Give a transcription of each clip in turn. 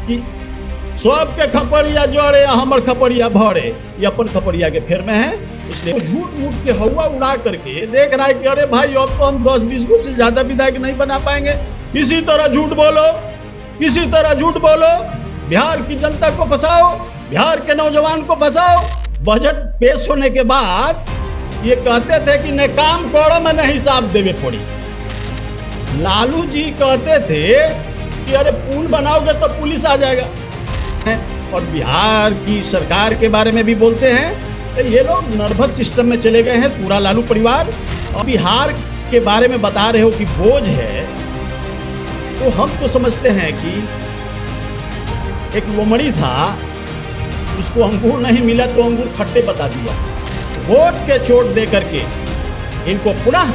कि सबके खपड़िया जड़े या हमर खपड़िया भरे, ये अपन खपड़िया के फेर में है। इसलिए झूठ मूठ के हवा उड़ा करके देख रहा है कि अरे भाई अब तो हम 10-20 को से ज्यादा विधायक नहीं बना पाएंगे। इसी तरह झूठ बोलो, किसी तरह झूठ बोलो, बिहार की जनता को फंसाओ, बिहार के नौजवान को फंसाओ। बजट पेश होने के बाद ये कहते थे कि न काम करो में न हिसाब देवे पड़ी। लालू जी कहते थे कि अरे पुल बनाओगे तो पुलिस आ जाएगा, और बिहार की सरकार के बारे में भी बोलते हैं। तो ये लोग नर्वस सिस्टम में चले गए हैं पूरा लालू परिवार, और बिहार के बारे में बता रहे हो कि बोझ है। तो हम तो समझते हैं कि एक लोमड़ी था, उसको अंगूर नहीं मिला तो अंगूर खट्टे बता दिया। वोट के चोट दे करके इनको पुनः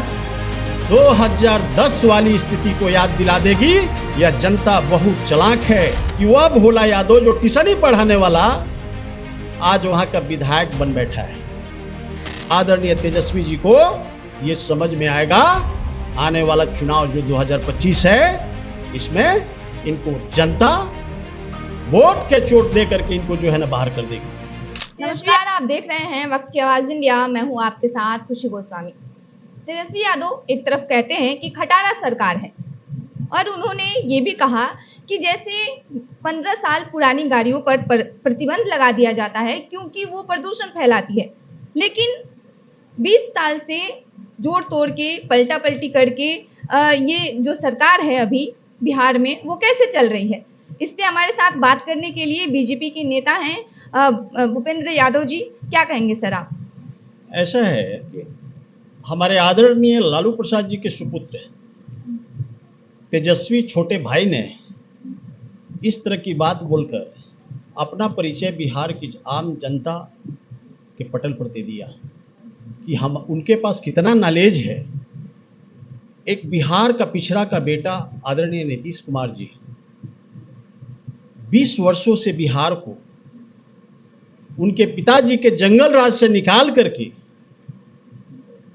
2010 वाली स्थिति को याद दिला देगी। यह जनता बहुत चालाक है कि वह भोला यादव जो टिशनी पढ़ाने वाला आज वहां का विधायक बन बैठा है। आदरणीय तेजस्वी जी को यह समझ में आएगा आने वाला चुनाव जो 2025 है, इसमें इनको जनता वोट के चोट दे करके इनको जो है ना बाहर कर देगी। नमस्कार, आप देख रहे हैं वक्त की आवाज इंडिया। मैं हूं आपके साथ खुशी गोस्वामी। तेजस्वी यादव एक तरफ कहते हैं कि खटारा सरकार है, और उन्होंने ये भी कहा कि जैसे 15 साल पुरानी गाड़ियों पर प्रतिबंध लगा दिया जाता है क्योंकि वो प्रदूषण फैलाती है, लेकिन 20 साल से जोड़ तोड़ के पलटा पलटी करके ये जो सरकार है अभी बिहार में वो कैसे चल रही है, इस पे हमारे साथ बात करने के लिए बीजेपी के नेता हैं भूपेंद्र यादव जी। क्या कहेंगे सर आप? ऐसा है कि हमारे आदरणीय लालू प्रसाद जी के सुपुत्र तेजस्वी छोटे भाई ने इस तरह की बात बोलकर अपना परिचय बिहार की आम जनता के पटल पर दे दिया कि हम उनके पास कितना नॉलेज है। एक बिहार का पिछड़ा का बेटा आदरणीय नीतीश कुमार जी 20 वर्षों से बिहार को उनके पिताजी के जंगल राज से निकाल करके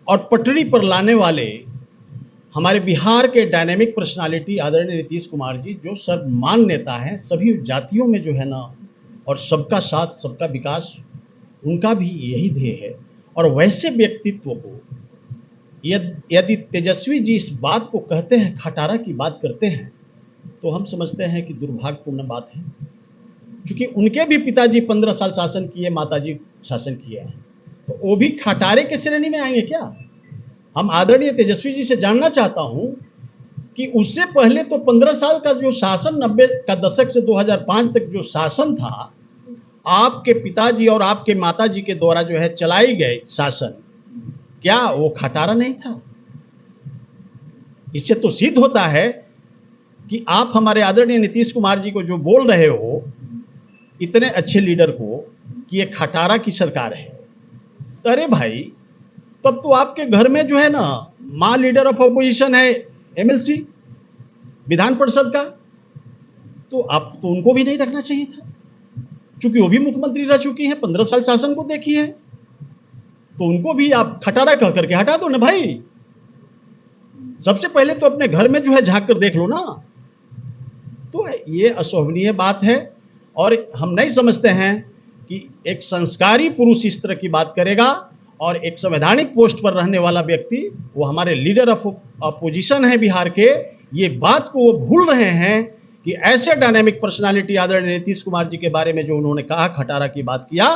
और पटरी पर लाने वाले हमारे बिहार के डायनेमिक पर्सनालिटी आदरणीय नीतीश कुमार जी, जो सर्वमान्य नेता हैं, सभी जातियों में जो है ना, और सबका साथ सबका विकास, उनका भी यही ध्येय है। और वैसे व्यक्तित्व को यदि तेजस्वी जी इस बात को कहते हैं, खटारा की बात करते हैं, तो हम समझते हैं कि दुर्भाग्यपूर्ण बात है। क्योंकि उनके भी पिताजी 15 साल शासन किए, माताजी शासन किए हैं, तो वो भी खटारे के श्रेणी में आएंगे क्या? हम आदरणीय तेजस्वी जी से जानना चाहता हूं कि उससे पहले तो 15 साल का जो शासन 90 का दशक से 2005 तक जो शासन था, आपके पिताजी और आपके माताजी के द्वारा जो है चलाई गई शासन, क्या वो खटारा नहीं था? इससे तो सिद्ध होता है कि आप हमारे आदरणीय नीतीश कुमार जी को जो बोल रहे हो, इतने अच्छे लीडर को, कि ये खटारा की सरकार है। अरे भाई, तब तो आपके घर में जो है ना मां लीडर ऑफ अपोजिशन है, एमएलसी विधान परिषद का, तो आप तो उनको भी नहीं रखना चाहिए था, क्योंकि वो भी मुख्यमंत्री रह चुकी हैं, 15 साल शासन को देखी है, तो उनको भी आप खटारा कह करके हटा दो ना भाई। सबसे पहले तो अपने घर में जो है झांक कर देख लो ना। तो ये अशोभनीय बात है, और हम नहीं समझते हैं कि एक संस्कारी पुरुष इस तरह की बात करेगा, और एक संवैधानिक पोस्ट पर रहने वाला व्यक्ति, वो हमारे लीडर ऑफ अपोजिशन है बिहार के, ये बात को वो भूल रहे हैं कि ऐसे डायनेमिक पर्सनालिटी आदरणीय नीतीश कुमार जी के बारे में जो उन्होंने कहा, खटारा की बात किया,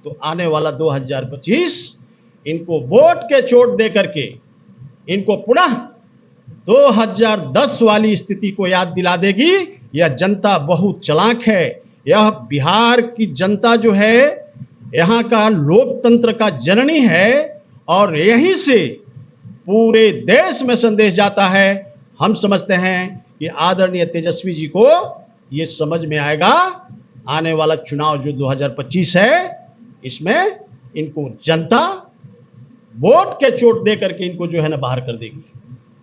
तो आने वाला 2025 इनको वोट के चोट दे करके इनको पुनः 2010 वाली स्थिति को याद दिला देगी। यह जनता बहुत चालाक है। यह बिहार की जनता जो है यहाँ का लोकतंत्र का जननी है, और यहीं से पूरे देश में संदेश जाता है। हम समझते हैं कि आदरणीय तेजस्वी जी को ये समझ में आएगा आने वाला चुनाव जो 2025 है, इसमें इनको जनता वोट के चोट दे करके इनको जो है ना बाहर कर देगी।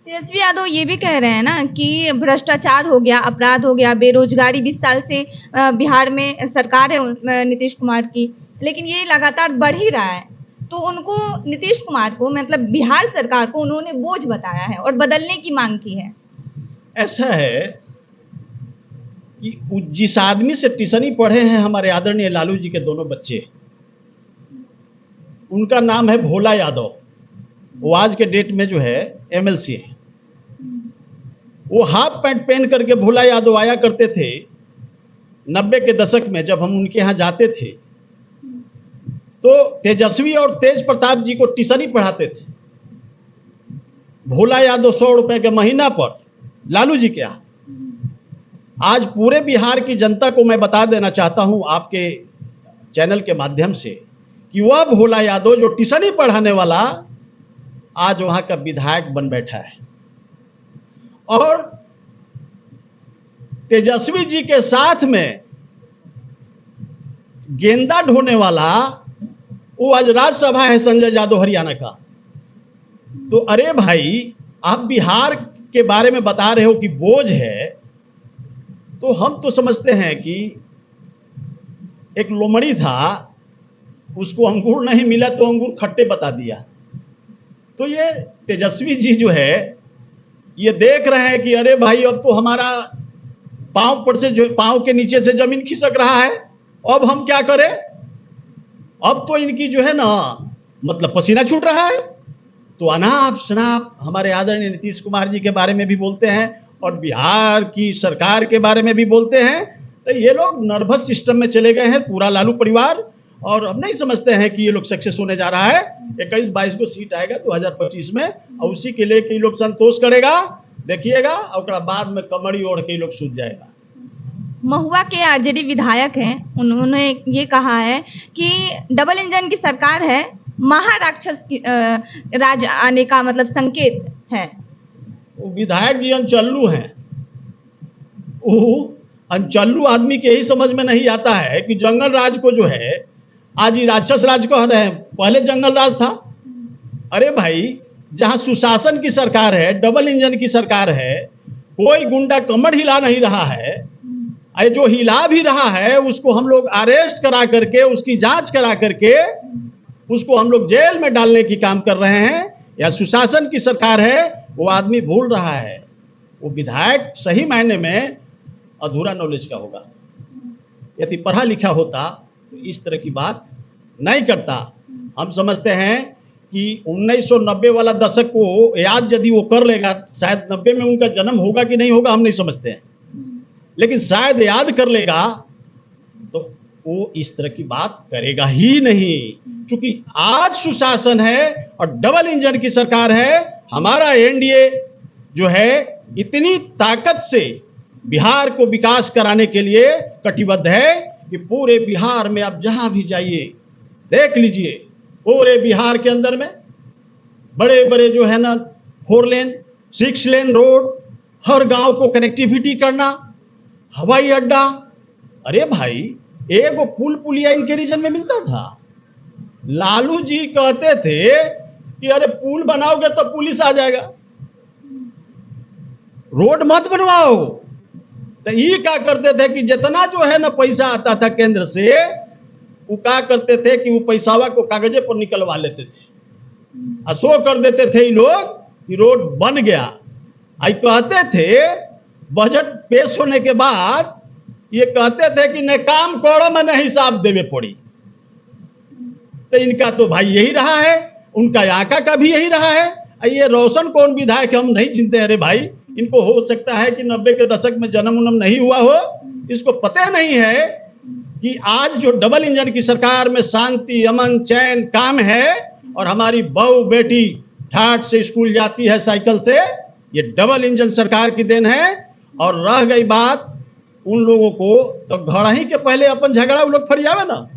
तेजस्वी यादव ये भी कह रहे हैं ना कि भ्रष्टाचार हो गया, अपराध हो गया, बेरोजगारी 20 साल से बिहार में सरकार है नीतीश कुमार की, लेकिन ये लगातार बढ़ ही रहा है। तो उनको, नीतीश कुमार को, मतलब बिहार सरकार को उन्होंने बोझ बताया है और बदलने की मांग की है। ऐसा है कि जिस आदमी से टिशनी पढ़े हैं हमारे आदरणीय लालू जी के दोनों बच्चे, उनका नाम है भोला यादव। वो आज के डेट में जो है एमएलसी है। वो हाफ पैंट पहन करके भोला यादव आया करते थे 90 के दशक में, जब हम उनके यहाँ जाते थे तो तेजस्वी और तेज प्रताप जी को टिशनी पढ़ाते थे। भोला यादव 100 रुपए के महीना पर लालू जी के यहाँ। आज पूरे बिहार की जनता को मैं बता देना चाहता हूं आपके चैनल के माध्यम से कि वह भोला यादव जो टिशनी पढ़ाने वाला आज वहां का विधायक बन बैठा है। और तेजस्वी जी के साथ में गेंदा ढोने वाला वो आज राज्यसभा है संजय यादव हरियाणा का। तो अरे भाई, आप बिहार के बारे में बता रहे हो कि बोझ है, तो हम तो समझते हैं कि एक लोमड़ी था, उसको अंगूर नहीं मिला तो अंगूर खट्टे बता दिया। तो ये तेजस्वी जी जो है ये देख रहे हैं कि अरे भाई, अब तो हमारा पांव पर से जो पांव के नीचे से जमीन खिसक रहा है, अब हम क्या करें। अब तो इनकी जो है ना मतलब पसीना छूट रहा है। तो अनाप शनाप हमारे आदरणीय नीतीश कुमार जी के बारे में भी बोलते हैं और बिहार की सरकार के बारे में भी बोलते हैं। तो ये लोग नर्वस सिस्टम में चले गए हैं, पूरा लालू परिवार। और हम नहीं समझते हैं कि ये लोग सक्सेस होने जा रहा है। 21-22 को सीट आएगा 2025 में, और उसी के लिए कि लोग संतोष करेगा, देखिएगा, और बाद में कमड़ी ओढ़ के लोग सूझ जाएगा। महुआ के आरजेडी विधायक हैं, उन्होंने ये कहा है कि डबल इंजन की सरकार है, महाराक्षस की राज आने का मतलब संकेत है। वो विधायक जी अनचल्लू हैं। वो अनचल्लू आदमी के ही समझ में नहीं आता है कि जंगल राज को जो है आज ही राक्षस राज कह रहे हैं, पहले जंगल राज था। अरे भाई, जहां सुशासन की सरकार है, डबल इंजन की सरकार है, कोई गुंडा कमर हिला नहीं रहा है। जो हिला भी रहा है उसको हम लोग अरेस्ट करा करके, उसकी जांच करा करके उसको हम लोग जेल में डालने की काम कर रहे हैं। या सुशासन की सरकार है, वो आदमी भूल रहा है। वो विधायक सही मायने में अधूरा नॉलेज का होगा। यदि पढ़ा लिखा होता तो इस तरह की बात नहीं करता। हम समझते हैं कि 1990 वाला दशक को याद यदि वो कर लेगा, शायद 90 में उनका जन्म होगा कि नहीं होगा हम नहीं समझते हैं, लेकिन शायद याद कर लेगा तो वो इस तरह की बात करेगा ही नहीं। क्योंकि आज सुशासन है और डबल इंजन की सरकार है। हमारा एनडीए जो है इतनी ताकत से बिहार को विकास कराने के लिए कटिबद्ध है कि पूरे बिहार में आप जहां भी जाइए देख लीजिए, पूरे बिहार के अंदर में बड़े बड़े जो है ना 4 लेन 6 लेन रोड, हर गांव को कनेक्टिविटी करना, हवाई अड्डा। अरे भाई, एक वो पुलिया इनके रीजन में मिलता था। लालू जी कहते थे कि अरे पुल बनाओगे तो पुलिस आ जाएगा, रोड मत बनवाओ। तो ये क्या करते थे कि जितना जो है ना पैसा आता था केंद्र से, वो क्या करते थे कि वो पैसावा को कागजे पर निकलवा लेते थे, शो कर देते थे ये लोग कि रोड बन गया। आई कहते थे बजट पेश होने के बाद ये कहते थे कि न काम करो में न हिसाब देवे पड़ी। तो इनका तो भाई यही रहा है, उनका यहाँ का भी यही रहा है। ये रोशन कौन विधायक हम नहीं चिंते। अरे भाई, इनको हो सकता है कि 90 के दशक में जन्म उन्म नहीं हुआ हो, इसको पता नहीं है कि आज जो डबल इंजन की सरकार में शांति, अमन, चैन, काम है और हमारी बहू बेटी ठाट से स्कूल जाती है साइकिल से, ये डबल इंजन सरकार की देन है। और रह गई बात उन लोगों को, तो घर ही के पहले अपन झगड़ा वो लोग फरियावे ना।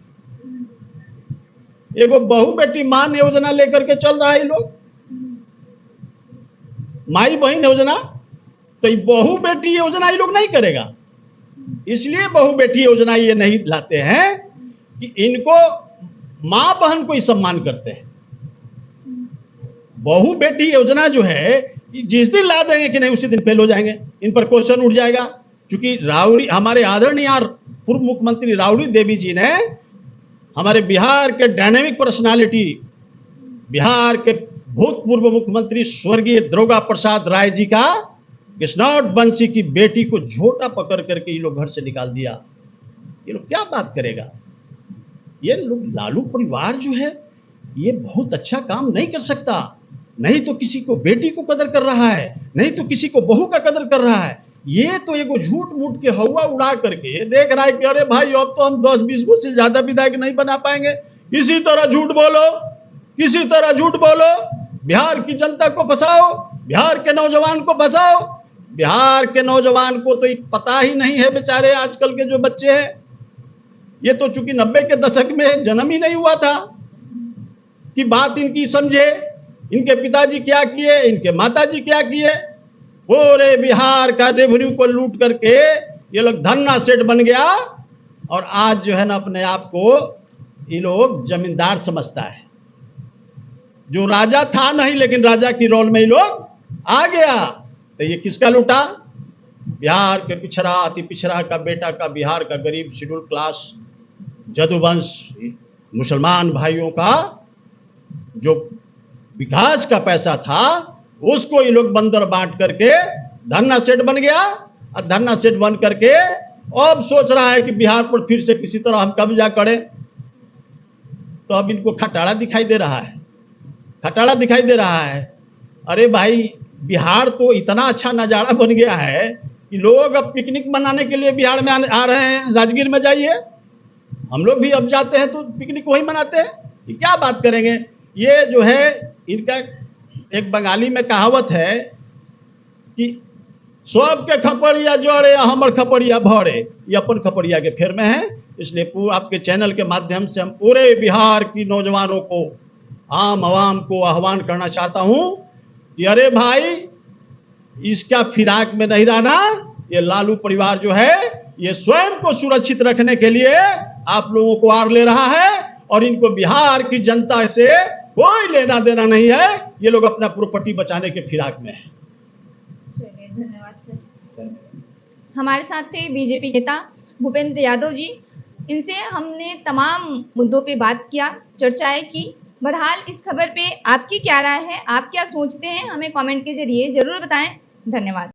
एगो बहू बेटी मान योजना लेकर के चल रहा है लोग, माई बहन योजना। तो ये बहू बेटी योजना ये लोग नहीं करेगा, इसलिए बहू बेटी योजना ये नहीं लाते हैं कि इनको मां बहन को ही सम्मान करते हैं। बहू बेटी योजना जो है जिस दिन ला देंगे कि नहीं उसी दिन फेल हो जाएंगे, इन पर क्वेश्चन उठ जाएगा। क्योंकि राउरी हमारे आदरणीय पूर्व मुख्यमंत्री राउरी देवी जी ने हमारे बिहार के डायनेमिक पर्सनालिटी, बिहार के भूतपूर्व मुख्यमंत्री स्वर्गीय द्रोगा प्रसाद राय जी का कृष्णौट बंसी की बेटी को झोटा पकड़ करके ये लोग घर से निकाल दिया। ये लोग क्या बात करेगा? ये लोग लालू परिवार जो है ये बहुत अच्छा काम नहीं कर सकता। नहीं तो किसी को बेटी को कदर कर रहा है, नहीं तो किसी को बहू का कदर कर रहा है। ये तो एगो झूठ मूठ के हवा उड़ा करके देख रहा है कि अरे भाई अब तो हम 10-20 को से ज्यादा विधायक नहीं बना पाएंगे। किसी तरह झूठ बोलो, किसी तरह झूठ बोलो, बिहार की जनता को फंसाओ, बिहार के नौजवान को फंसाओ। बिहार के नौजवान को तो पता ही नहीं है बेचारे, आजकल के जो बच्चे हैं ये तो चूंकि 90 के दशक में जन्म ही नहीं हुआ था कि बात इनकी समझे। इनके पिताजी क्या किए, इनके माताजी क्या किए, पूरे बिहार का रेवेन्यू को लूट करके ये लोग धन्ना सेठ बन गया। और आज जो है ना अपने आप को ये लोग जमींदार समझता है। जो राजा था नहीं लेकिन राजा की रोल में ये लोग आ गया। तो ये किसका लूटा? बिहार के पिछड़ा, अति पिछड़ा का बेटा का, बिहार का गरीब शेड्यूल क्लास जदुवंश मुसलमान भाइयों का जो विकास का पैसा था उसको ये लोग बंदर बांट करके धन्ना सेठ बन गया। और धन्ना सेठ बन करके अब सोच रहा है कि बिहार पर फिर से किसी तरह हम कब्जा करें। तो अब इनको खटारा दिखाई दे रहा है, खटारा दिखाई दे रहा है। अरे भाई बिहार तो इतना अच्छा नज़ारा बन गया है कि लोग अब पिकनिक मनाने के लिए बिहार में आ रहे हैं। राजगीर में जाइए, हम लोग भी अब जाते हैं तो पिकनिक वही मनाते हैं। ये क्या बात करेंगे? ये जो है इनका एक बंगाली में कहावत है कि सबके खपड़िया जड़े हमर खपड़िया भरे। ये अपन खपड़िया के फेर में है। इसलिए आपके चैनल के माध्यम से हम पूरे बिहार की नौजवानों को, आम आवाम को आह्वान करना चाहता हूं कि अरे भाई इसका फिराक में नहीं रहना। ये लालू परिवार जो है ये स्वयं को सुरक्षित रखने के लिए आप लोगों को आड़ ले रहा है और इनको बिहार की जनता से कोई लेना देना नहीं है। ये लोग अपना प्रॉपर्टी बचाने के फिराक में है। चलिए, धन्यवाद सर। हमारे साथ थे बीजेपी नेता भूपेंद्र यादव जी। इनसे हमने तमाम मुद्दों पे बात किया, चर्चाएं की। बहरहाल इस खबर पे आपकी क्या राय है, आप क्या सोचते हैं, हमें कमेंट के जरिए जरूर बताएं। धन्यवाद।